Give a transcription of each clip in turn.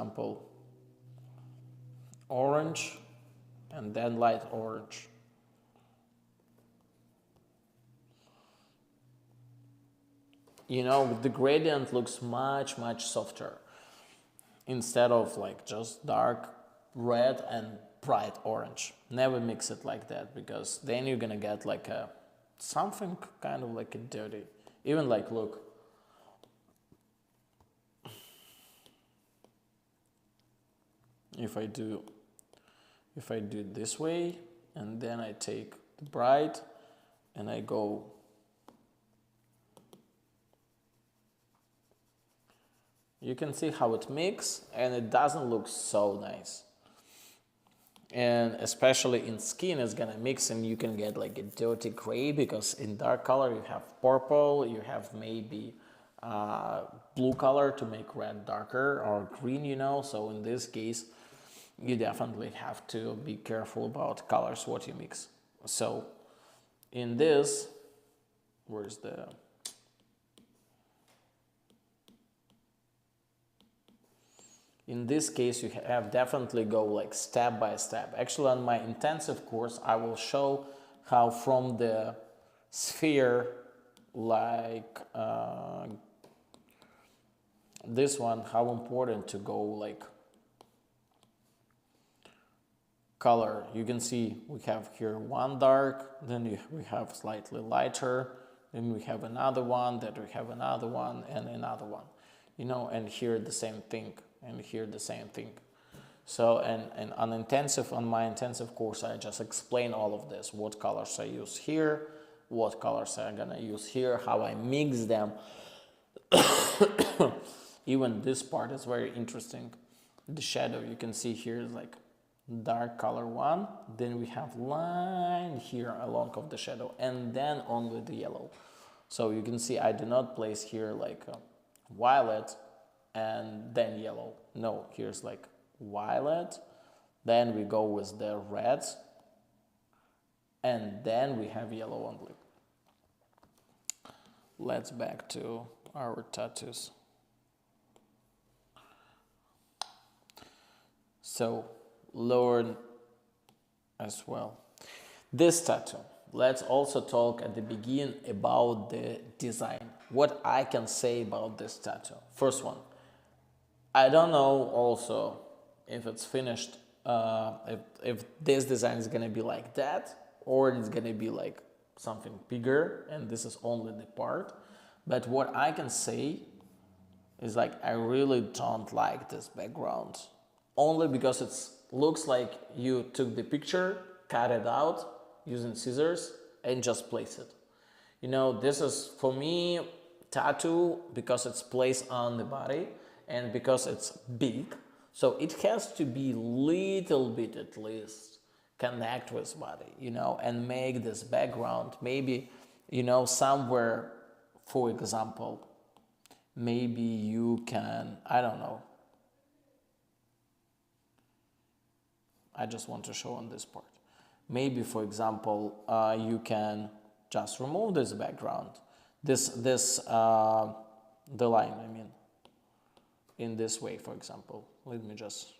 example, orange and then light orange. You know, the gradient looks much softer instead of like just dark red and bright orange. Never mix it like that, because then you're gonna get like a something kind of like a dirty. Even like, look, if I do it this way and then I take the bright and I go you can see how it mixes and it doesn't look so nice. And especially in skin, it's gonna mix and you can get like a dirty gray, because in dark color you have purple, you have maybe blue color to make red darker, or green, you know. So in this case, you definitely have to be careful about colors, what you mix. So in this, where's the... In this case, you have definitely go like step by step. Actually, on my intensive course, I will show how from the sphere, like this one, how important to go like color. You can see we have here one dark, then we have slightly lighter, then we have another one, then we have another one, and another one. You know, and here the same thing. And here the same thing. So, and on my intensive course, I just explain all of this, what colors I use here, what colors I'm gonna use here, how I mix them. Even this part is very interesting. The shadow, you can see here is like dark color one, then we have line here along of the shadow, and then only the yellow. So you can see I do not place here like violet and then yellow. No, here's like violet, then we go with the reds, and then we have yellow only. Let's back to our tattoos. So learn as well. This tattoo, let's also talk at the beginning about the design. What I can say about this tattoo. First one, I don't know also if it's finished, if this design is gonna be like that, or it's gonna be like something bigger and this is only the part. But what I can say is like, I really don't like this background, only because it looks like you took the picture, cut it out using scissors and just place it. You know, this is for me tattoo because it's placed on the body and because it's big, so it has to be little bit at least connect with body, you know, and make this background maybe, you know, somewhere, for example, maybe you can, I don't know, I just want to show on this part. Maybe, for example, you can just remove this background, the line, I mean, in this way, for example. Let me just...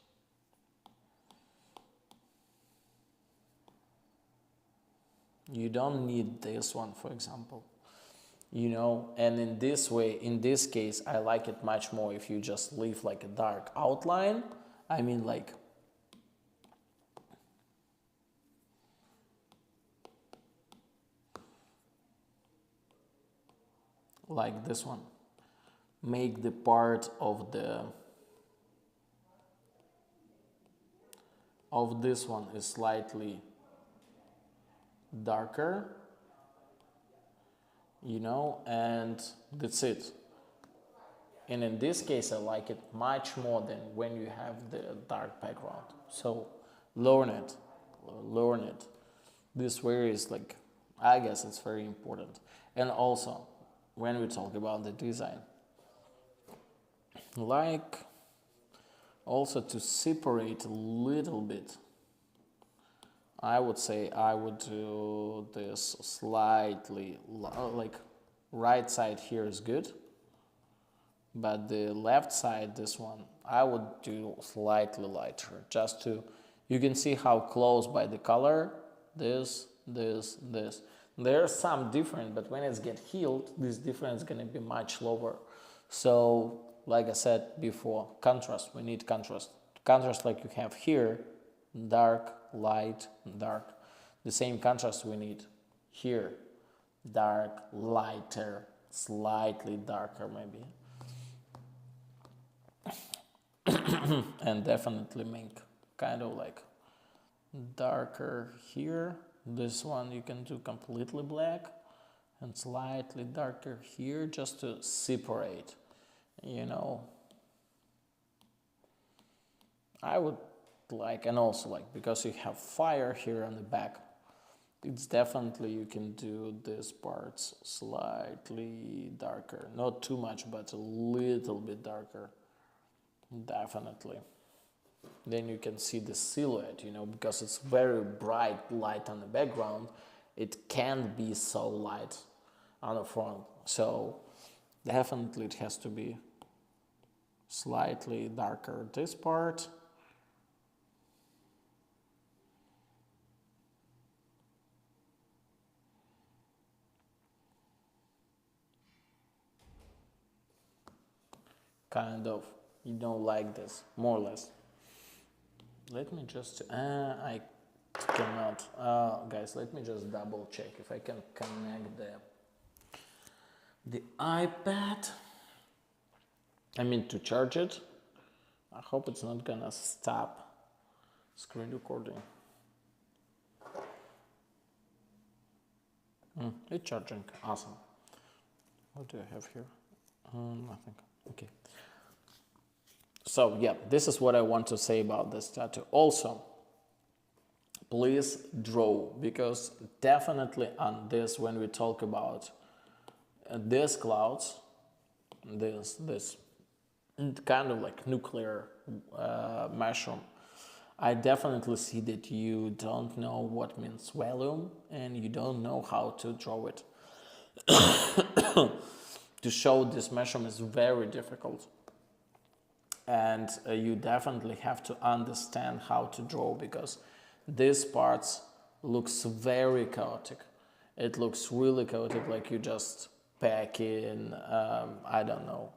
You don't need this one, for example. You know, and in this way, in this case, I like it much more if you just leave like a dark outline. I mean, like... like this one. Make the part of this one is slightly darker, you know, and that's it. And in this case, I like it much more than when you have the dark background. So learn it. This way is like, I guess it's very important. And also, when we talk about the design, like also to separate a little bit, I would say I would do this slightly, like right side here is good, but the left side, this one, I would do slightly lighter, just to, you can see how close by the color, this. There's some different, but when it's get healed, this difference is gonna be much lower. So, like I said before, contrast, we need contrast. Contrast like you have here, dark, light, dark. The same contrast we need here, dark, lighter, slightly darker maybe. And definitely make kind of like darker here. This one you can do completely black and slightly darker here just to separate, you know. I would like, and also like, because you have fire here on the back, it's definitely you can do these parts slightly darker. Not too much, but a little bit darker. Definitely. Then you can see the silhouette, you know, because it's very bright light on the background. It can't be so light on the front. So definitely it has to be slightly darker this part. Kind of, you don't like this, more or less. Let me just, I cannot, guys, let me just double check if I can connect the iPad, I mean to charge it. I hope it's not gonna stop screen recording. It's charging, awesome. What do I have here? Nothing, okay. So yeah, this is what I want to say about this tattoo. Also, please draw, because definitely on this, when we talk about these clouds, this kind of like nuclear mushroom, I definitely see that you don't know what means volume and you don't know how to draw it. To show this mushroom is very difficult. And you definitely have to understand how to draw, because this part looks very chaotic. It looks really chaotic, like you just pack in, I don't know.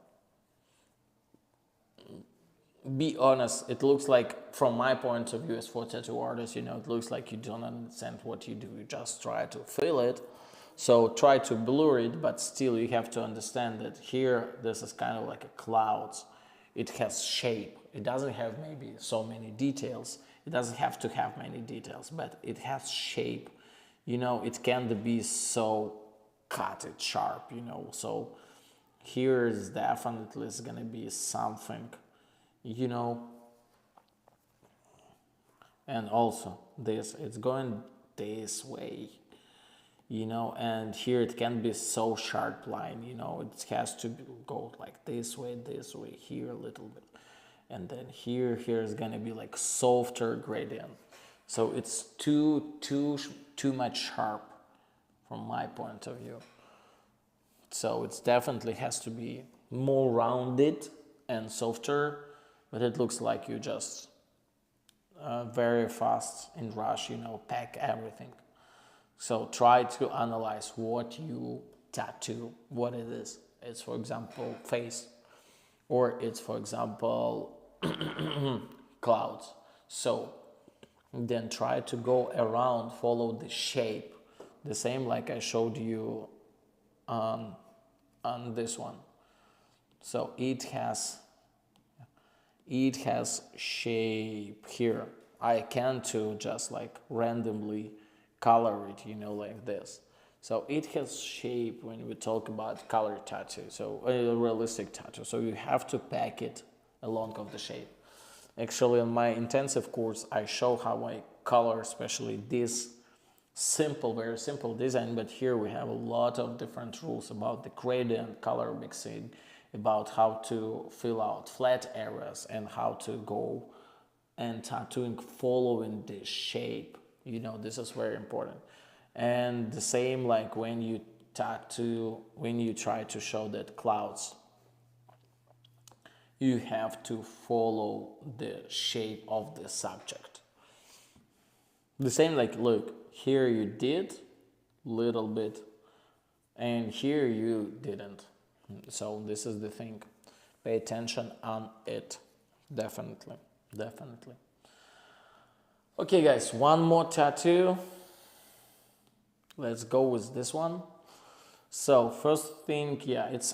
Be honest, it looks like, from my point of view as for tattoo artist, you know, it looks like you don't understand what you do. You just try to fill it. So try to blur it, but still you have to understand that here, this is kind of like a clouds. It has shape. It doesn't have maybe so many details. It doesn't have to have many details, but it has shape. You know, it can't be so cut it sharp, you know. So here is definitely is gonna be something, you know. And also this, it's going this way, you know, and here it can be so sharp line, you know, it has to go like this way, here a little bit, and then here is gonna be like softer gradient. So it's too much sharp from my point of view. So it definitely has to be more rounded and softer, but it looks like you just very fast in rush, you know, pack everything. So try to analyze what you tattoo, what it is. It's, for example, face, or it's, for example, clouds. So then try to go around, follow the shape, the same like I showed you on this one. So it has shape here. I can't just like randomly color it, you know, like this. So it has shape when we talk about color tattoo, so a realistic tattoo. So you have to pack it along of the shape. Actually, in my intensive course, I show how I color, especially this simple, very simple design. But here we have a lot of different rules about the gradient, color mixing, about how to fill out flat areas, and how to go and tattooing following the shape. You know, this is very important. And the same like when you tattoo, when you try to show that clouds, you have to follow the shape of the subject. The same, like, look, here you did little bit and here you didn't. So this is the thing. Pay attention on it. Definitely. Definitely. Okay, guys, one more tattoo. Let's go with this one. So first thing, yeah, it's